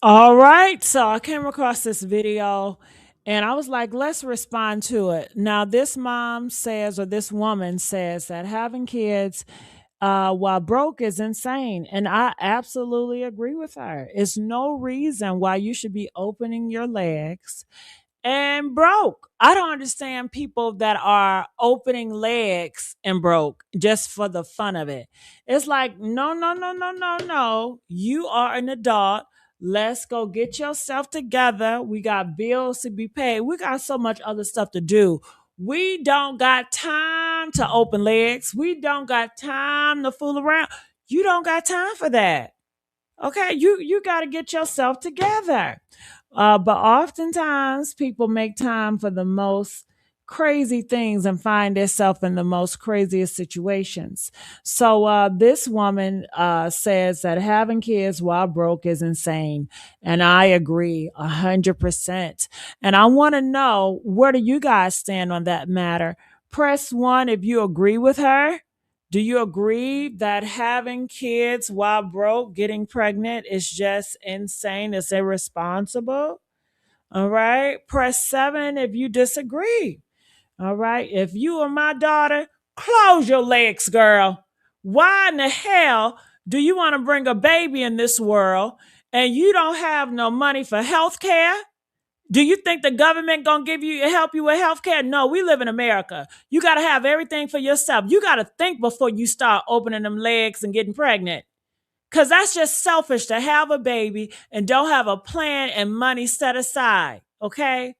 All right. So I came across this video and I was like, let's respond to it. Now, this mom says, or this woman says, that having kids while broke is insane. And I absolutely agree with her. It's no reason why you should be opening your legs and broke. I don't understand people that are opening legs and broke just for the fun of it. It's like, no, no, no, no, no, no. You are an adult. Let's go get yourself together. We got bills to be paid. We got so much other stuff to do. We don't got time to open legs. We don't got time to fool around. You don't got time for that. Okay, you got to get yourself together. But oftentimes people make time for the most crazy things and find themselves in the most craziest situations. So this woman says that having kids while broke is insane, and I agree 100%. And I want to know, where do you guys stand on that matter? Press one if you agree with her. Do you agree that having kids while broke, getting pregnant, is just insane? It's irresponsible. All right. Press seven if you disagree. All right. If you are my daughter, close your legs, girl. Why in the hell do you want to bring a baby in this world and you don't have no money for health care? Do you think the government gonna give you help you with health care? No, we live in America. You gotta have everything for yourself. You gotta think before you start opening them legs and getting pregnant. Cause that's just selfish to have a baby and don't have a plan and money set aside. Okay?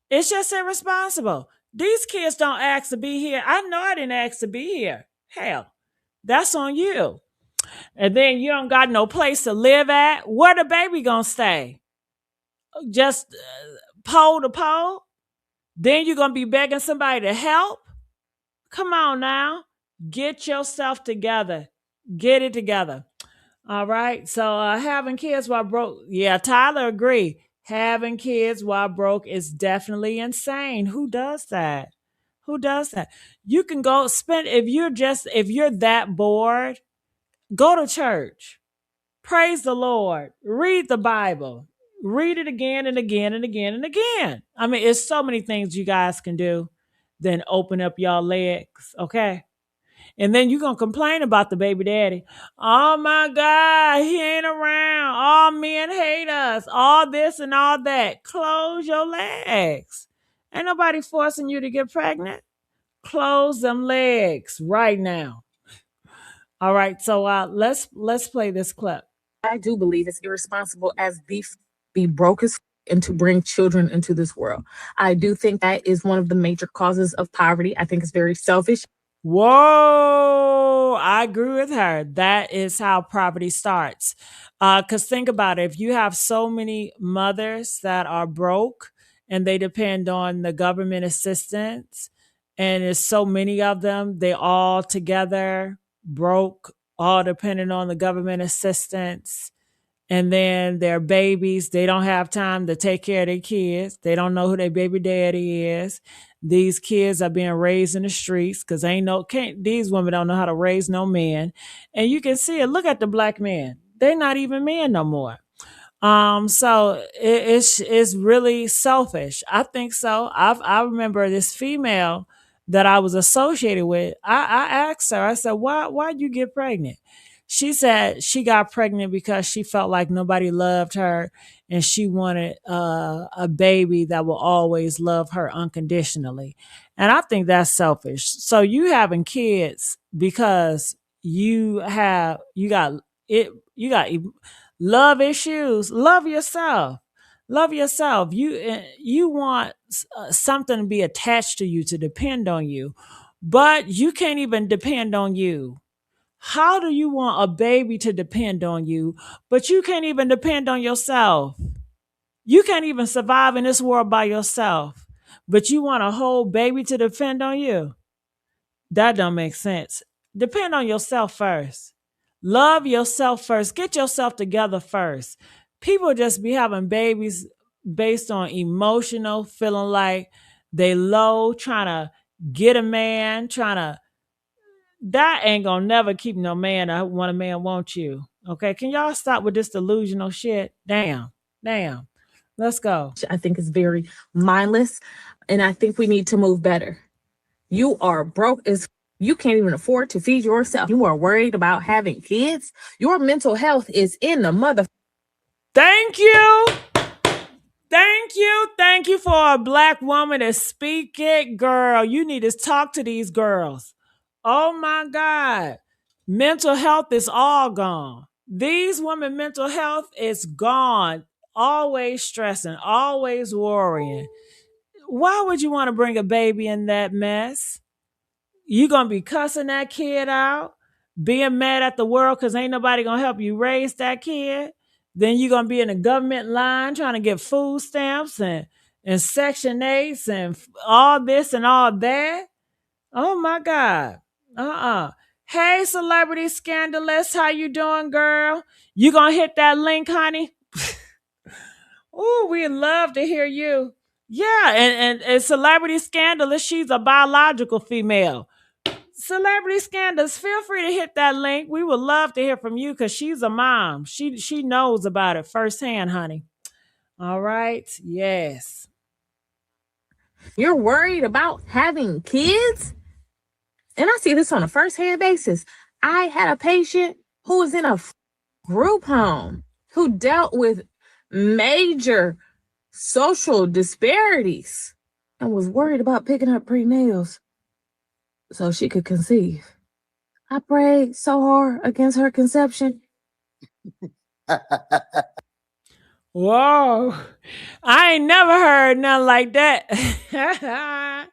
It's just irresponsible. These kids don't ask to be here. I know I didn't ask to be here. Hell, that's on you. And then you don't got no place to live at. Where the baby gonna stay? Just pole to pole? Then you're going to be begging somebody to help? Come on now. Get yourself together. Get it together. All right. So having kids while broke. Yeah, Tyler agree. Having kids while broke is definitely insane. Who does that? Who does that? You can go spend, if you're that bored, go to church. Praise the Lord. Read the Bible. Read it again and again and again and again. I mean, it's so many things you guys can do than open up y'all legs, okay? And then you're going to complain about the baby daddy. Oh my God, he ain't around. All men hate us. All this and all that. Close your legs. Ain't nobody forcing you to get pregnant. Close them legs right now. All right, so let's play this clip. I do believe it's irresponsible as be broke as and to bring children into this world. I do think that is one of the major causes of poverty. I think it's very selfish. Whoa, I agree with her. That is how poverty starts. Because think about it, if you have so many mothers that are broke and they depend on the government assistance, and there's so many of them, they all together broke, all depending on the government assistance, and then their babies, they don't have time to take care of their kids. They don't know who their baby daddy is. These kids are being raised in the streets because ain't no can't these women don't know how to raise no men. And you can see it. Look at the black men. They're not even men no more. So it's really selfish. I think so. I remember this female that I was associated with. I asked her, I said, why'd you get pregnant? She said she got pregnant because she felt like nobody loved her and she wanted a baby that will always love her unconditionally. And I think that's selfish. So you having kids because you got it you got love issues. Love yourself. Love yourself. You want something to be attached to you, to depend on you, but you can't even depend on you. How do you want a baby to depend on you, but you can't even depend on yourself? You can't even survive in this world by yourself, but you want a whole baby to depend on you? That don't make sense. Depend on yourself first. Love yourself first. Get yourself together first. People just be having babies based on emotional, feeling like they low, trying to get a man, trying to that ain't gonna never keep no man when a man wants you. Okay, can y'all stop with this delusional shit? Damn, damn. Let's go. I think is very mindless, and I think we need to move better. You are broke as you can't even afford to feed yourself. You are worried about having kids. Your mental health is in the mother. Thank you. Thank you. Thank you for a black woman to speak it, girl. You need to talk to these girls. Oh my God. Mental health is all gone. These women, mental health is gone. Always stressing, always worrying. Why would you want to bring a baby in that mess? You gonna be cussing that kid out, being mad at the world because ain't nobody gonna help you raise that kid. Then you gonna be in the government line trying to get food stamps and Section 8s and all this and all that. Oh my God. Uh-uh. Hey, celebrity scandalous, how you doing, girl? You gonna hit that link, honey? Oh, we love to hear you. Yeah, and celebrity scandalous, she's a biological female. Celebrity scandals, feel free to hit that link. We would love to hear from you because she's a mom. She knows about it firsthand, honey. All right. Yes. You're worried about having kids? And I see this on a first-hand basis. I had a patient who was in a group home who dealt with major social disparities and was worried about picking up prenatals so she could conceive. I prayed so hard against her conception. Whoa. I ain't never heard nothing like that.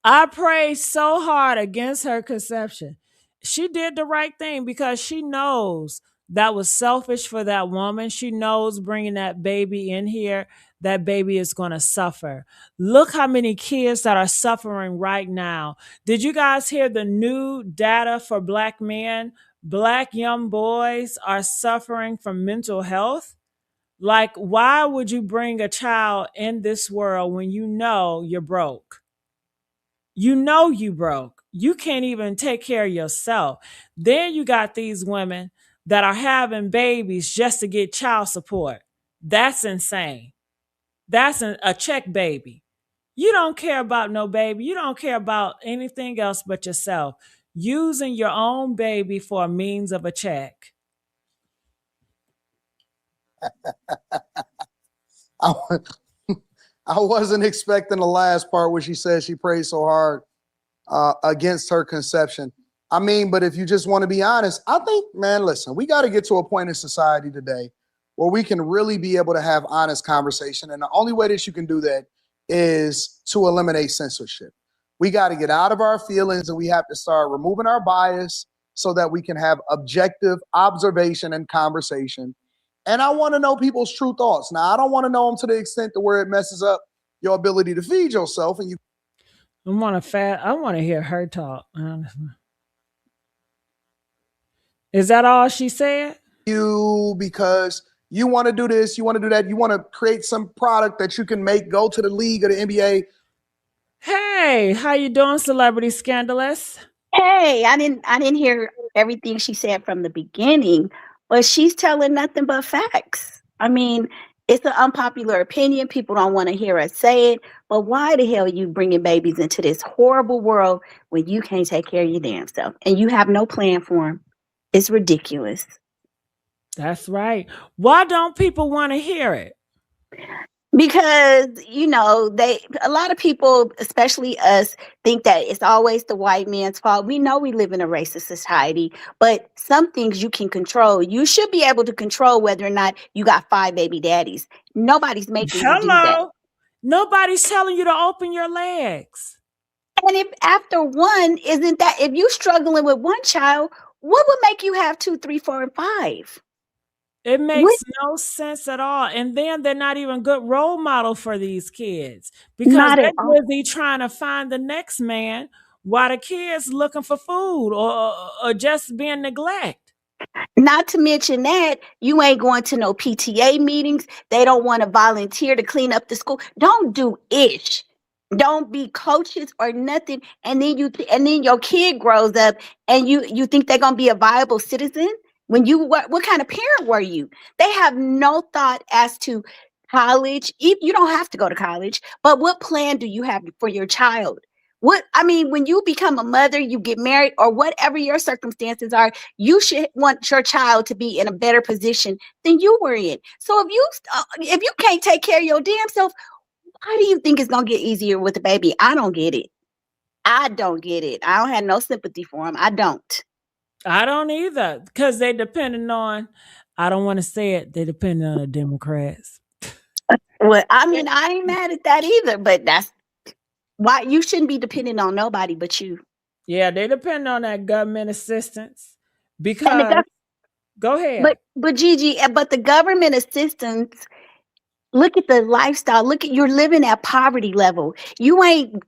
I prayed so hard against her conception. She did the right thing because she knows that was selfish for that woman. She knows bringing that baby in here, that baby is going to suffer. Look how many kids that are suffering right now. Did you guys hear the new data for black men? Black young boys are suffering from mental health. Like, why would you bring a child in this world when you know you're broke? You know you broke. You can't even take care of yourself. Then you got these women that are having babies just to get child support. That's insane. That's a check baby. You don't care about no baby. You don't care about anything else but yourself. Using your own baby for a means of a check. I, I wasn't expecting the last part where she said she prayed so hard against her conception. I mean, but if you just want to be honest, I think, man, listen, we got to get to a point in society today where we can really be able to have honest conversation. And the only way that you can do that is to eliminate censorship. We got to get out of our feelings and we have to start removing our bias so that we can have objective observation and conversation. And I want to know people's true thoughts. Now, I don't want to know them to the extent to where it messes up your ability to feed yourself and you I want to hear her talk. Is that all she said? because you want to do this, you want to do that, you want to create some product that you can make go to the league or the NBA. Hey, how you doing, celebrity scandalous? Hey, I didn't hear everything she said from the beginning, but she's telling nothing but facts. I mean, it's an unpopular opinion. People don't want to hear us say it, but why the hell are you bringing babies into this horrible world when you can't take care of your damn self and you have no plan for them? It's ridiculous. That's right. Why don't people want to hear it? Because a lot of people, especially us, think that it's always the white man's fault. We know we live in a racist society, but some things you can control. You should be able to control whether or not you got 5 baby daddies. Nobody's making you do that. Hello. Nobody's telling you to open your legs. And if after one, isn't that, if you struggling with one child, what would make you have 2, 3, 4, and 5? It What? makes no sense at all. And then they're not even good role model for these kids because Not they're at all. busy trying to find the next man while the kids looking for food or just being neglected. Not to mention that you ain't going to no PTA meetings. They don't want to volunteer to clean up the school. Don't do ish. Don't be coaches or nothing. And then your kid grows up and you think they're gonna be a viable citizen. What kind of parent were you? They have no thought as to college. You don't have to go to college, but what plan do you have for your child? When you become a mother, you get married, or whatever your circumstances are, you should want your child to be in a better position than you were in. So if you can't take care of your damn self, why do you think it's gonna get easier with the baby? I don't get it. I don't get it. I don't have no sympathy for them. I don't. I don't either, because they depending on. I don't want to say it. They depend on the Democrats. Well, I ain't mad at that either, but that's why you shouldn't be depending on nobody but you. Yeah, they depend on that government assistance And the because. Go ahead. but Gigi, but the government assistance. Look at the lifestyle. Look at you're living at poverty level. You ain't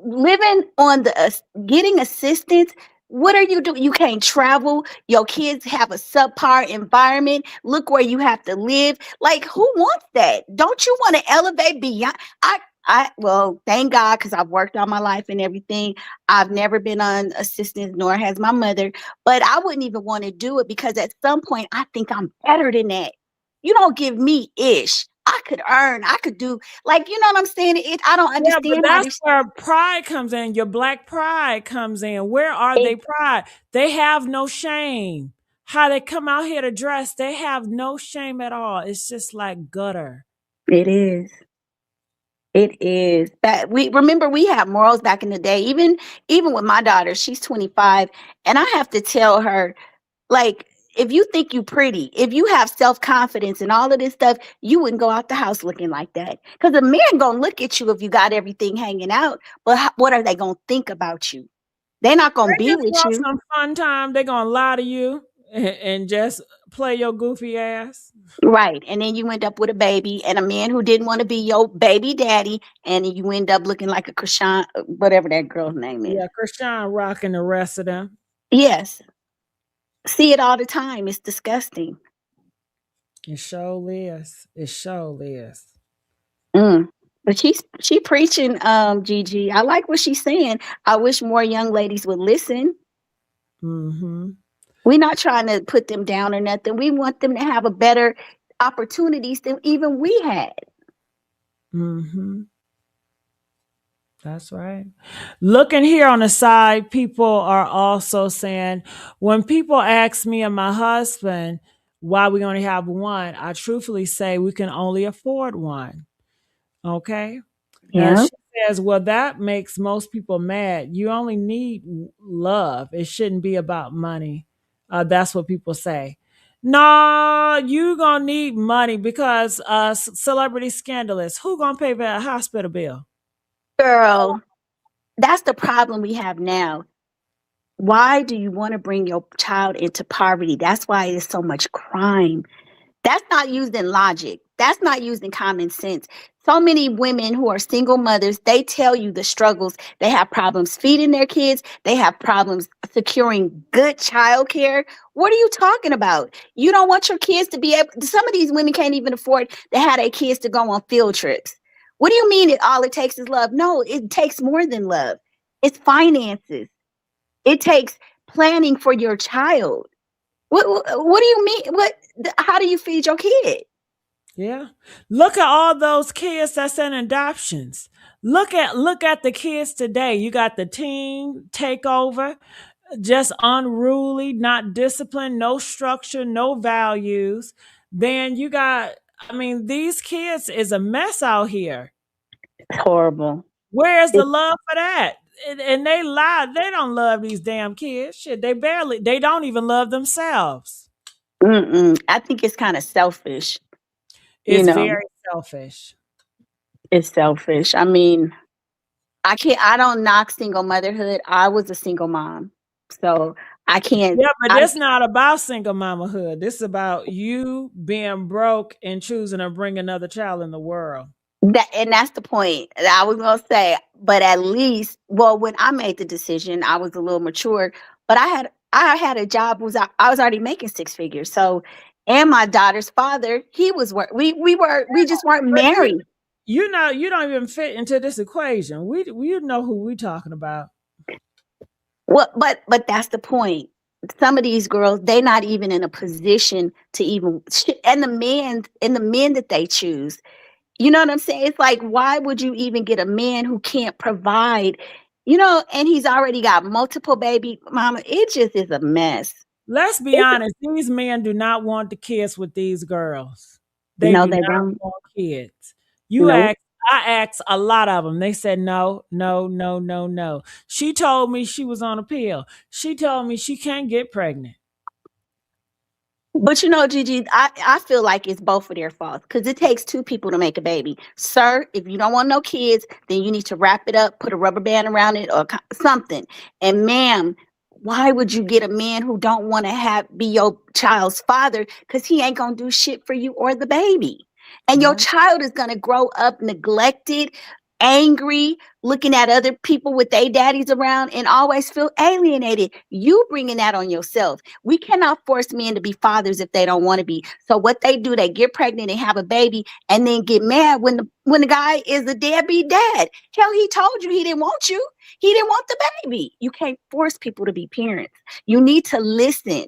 living on the getting assistance. What are you doing? You can't travel. Your kids have a subpar environment. Look where you have to live. Like, who wants that? Don't you want to elevate beyond? Well, thank God, because I've worked all my life and everything. I've never been on assistance, nor has my mother. But I wouldn't even want to do it because at some point I think I'm better than that. You don't give me ish. I could do, like, you know what I'm saying? I don't Yeah, but understand that's where pride comes in. Your black pride comes in. Where are they pride? They have no shame. How they come out here to dress, they have no shame at all. It's just like gutter. It is. It is. That we had morals back in the day. Even with my daughter, she's 25, and I have to tell her, like, if you think you pretty, if you have self-confidence and all of this stuff, you wouldn't go out the house looking like that. Because a man gonna look at you if you got everything hanging out, but what are they gonna think about you? They're not gonna They be just with want you. some fun time. They're gonna lie to you and just play your goofy ass. Right. And then you end up with a baby and a man who didn't want to be your baby daddy, and you end up looking like a Krishan, whatever that girl's name is. Yeah, Krishan rocking the rest of them. Yes. See it all the time. It's disgusting. It sure is. It sure is. Mm. But she preaching, Gigi. I like what she's saying. I wish more young ladies would listen. Mm-hmm. We're not trying to put them down or nothing. We want them to have a better opportunities than even we had. Mm-hmm. That's right. Looking here on the side, people are also saying, when people ask me and my husband why we only have one, I truthfully say we can only afford one. Okay. Yeah. She says, well, that makes most people mad. You only need love. It shouldn't be about money. That's what people say. No, you gonna need money because celebrity scandalous. Who gonna pay for a hospital bill? Girl, that's the problem we have now. Why do you want to bring your child into poverty? That's why there's so much crime. That's not used in logic. That's not used in common sense. So many women who are single mothers, they tell you the struggles. They have problems feeding their kids. They have problems securing good childcare. What are you talking about? You don't want your kids to be able, some of these women can't even afford to have their kids to go on field trips. What do you mean all it takes is love? No, it takes more than love. It's finances. It takes planning for your child. What do you mean? How do you feed your kid? Yeah. Look at all those kids that's in adoptions. Look at the kids today. You got the teen takeover, just unruly, not disciplined, no structure, no values. Then you got, these kids is a mess out here. It's horrible. Where's the love for that? And they lie. They don't love these damn kids. Shit, they don't even love themselves. I think it's kind of selfish. It's very selfish. It's selfish. I don't knock single motherhood. I was a single mom. So I can't. Yeah, but it's not about single mamahood. This is about you being broke and choosing to bring another child in the world. That's the point. I was gonna say, but at least, well, when I made the decision, I was a little mature. But I had a job. I was already making six figures. So, and my daughter's father, he was work. We just weren't married. You don't even fit into this equation. We know who we talking about. Well, but that's the point. some of these girls, they're not even in a position to even, and the men that they choose. You know what I'm saying? It's like, why would you even get a man who can't provide, and he's already got multiple baby mama. It just is a mess. Let's be honest, these men do not want the kids with these girls. They No, do they not don't. want kids. Nope. I asked a lot of them. They said no, no, no, no, no. She told me she was on a pill. She told me she can't get pregnant. But Gigi, I feel like it's both of their faults because it takes two people to make a baby. Sir, if you don't want no kids, then you need to wrap it up, put a rubber band around it or something. And ma'am, why would you get a man who don't want to be your child's father? Because he ain't gonna do shit for you or the baby. And your Yeah. child is gonna grow up neglected, angry, looking at other people with their daddies around and always feel alienated. You bringing that on yourself. We cannot force men to be fathers if they don't want to be. So what they do, they get pregnant and have a baby and then get mad when the guy is a deadbeat dad. Hell, he told you he didn't want you. He didn't want the baby. You can't force people to be parents. You need to listen.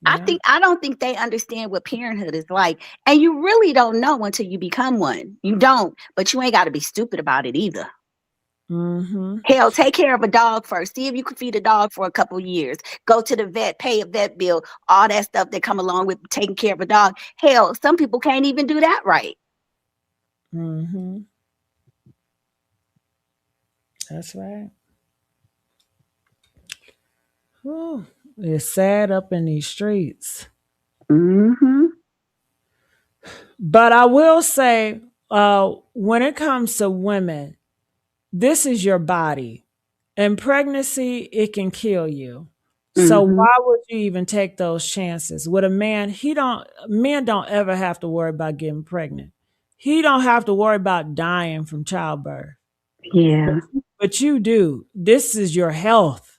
Yeah. I don't think they understand what parenthood is like. And you really don't know until you become one. You don't, but you ain't got to be stupid about it either. Mm-hmm. Hell, take care of a dog first. See if you can feed a dog for a couple years. Go to the vet, pay a vet bill, all that stuff that come along with taking care of a dog. Hell, some people can't even do that right. Mm-hmm. That's right. Whew. It's sad up in these streets. Mm-hmm. But I will say, when it comes to women, this is your body. And pregnancy, it can kill you. So Mm-hmm. why would you even take those chances? With a man, men don't ever have to worry about getting pregnant. He don't have to worry about dying from childbirth. But, Yeah. but you do. This is your health.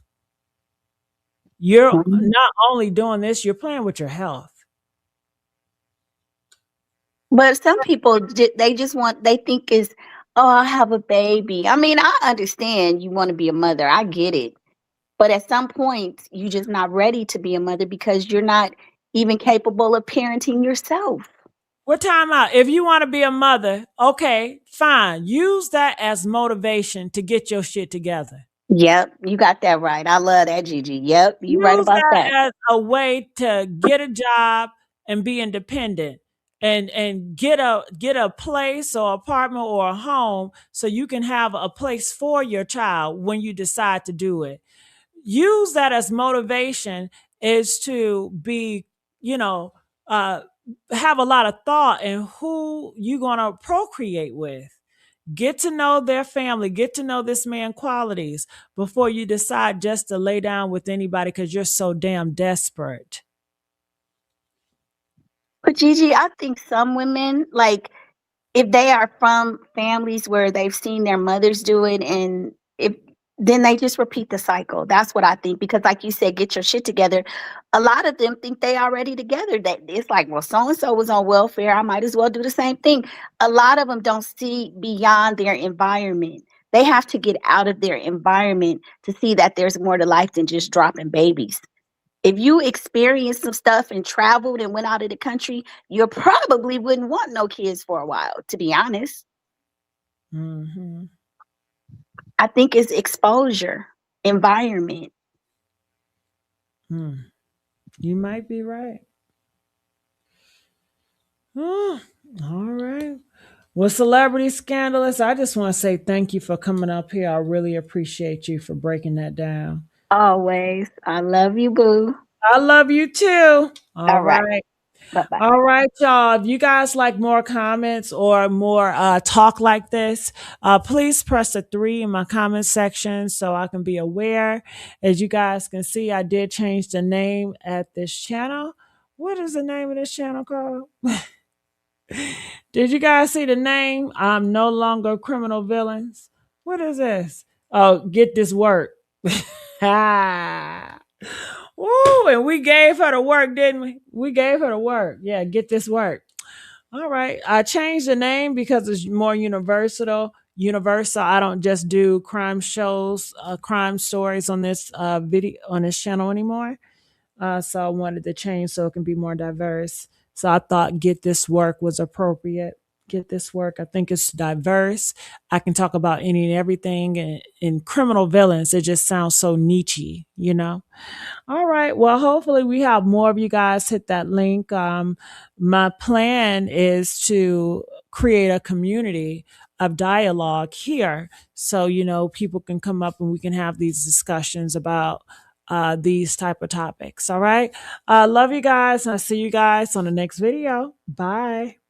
You're Mhm. not only doing this, you're playing with your health. But some people, they think is, oh, I have a baby. I mean, I understand you want to be a mother. I get it. But at some point, you're just not ready to be a mother because you're not even capable of parenting yourself. What time out? If you want to be a mother, okay, fine. Use that as motivation to get your shit together. Yep, you got that right. I love that, Gigi. Yep, you right Use about that that. as a way to get a job and be independent and get a place or apartment or a home so you can have a place for your child when you decide to do it. Use that as motivation is to be, you know, uh, have a lot of thought in who you're going to procreate with. Get to know their family, get to know this man's qualities before you decide just to lay down with anybody because you're so damn desperate. But Gigi, I think some women, like, if they are from families where they've seen their mothers do it, and if then they just repeat the cycle. That's what I think. Because like you said, get your shit together. A lot of them think they already together. That it's like, well, so and so was on welfare. I might as well do the same thing. A lot of them don't see beyond their environment. They have to get out of their environment to see that there's more to life than just dropping babies. If you experienced some stuff and traveled and went out of the country, you probably wouldn't want no kids for a while, to be honest. Mm-hmm. I think it's exposure, environment. Hmm. You might be right. Oh, all right. Well, Celebrity Scandalous, I just want to say thank you for coming up here. I really appreciate you for breaking that down. Always. I love you, boo. I love you too. All All right. right. Bye bye. All right, y'all. If you guys like more comments or more talk like this, please press a 3 in my comment section so I can be aware. As you guys can see, I did change the name at this channel. What is the name of this channel called? Did you guys see the name? I'm no longer criminal villains. What is this? Oh, get this work. Ah. Woo, and we gave her the work, didn't we? We gave her the work. Yeah, get this work. All right. I changed the name because it's more universal. Universal. I don't just do crime shows, crime stories on this video on this channel anymore. So I wanted to change so it can be more diverse. So I thought Get This Work was appropriate. Get This Work. I think it's diverse. I can talk about any and everything. And in criminal villains, it just sounds so niche, you know? All right. Well, hopefully we have more of you guys hit that link. My plan is to create a community of dialogue here. So, you know, people can come up and we can have these discussions about these type of topics. All right. Love you guys. And I'll see you guys on the next video. Bye.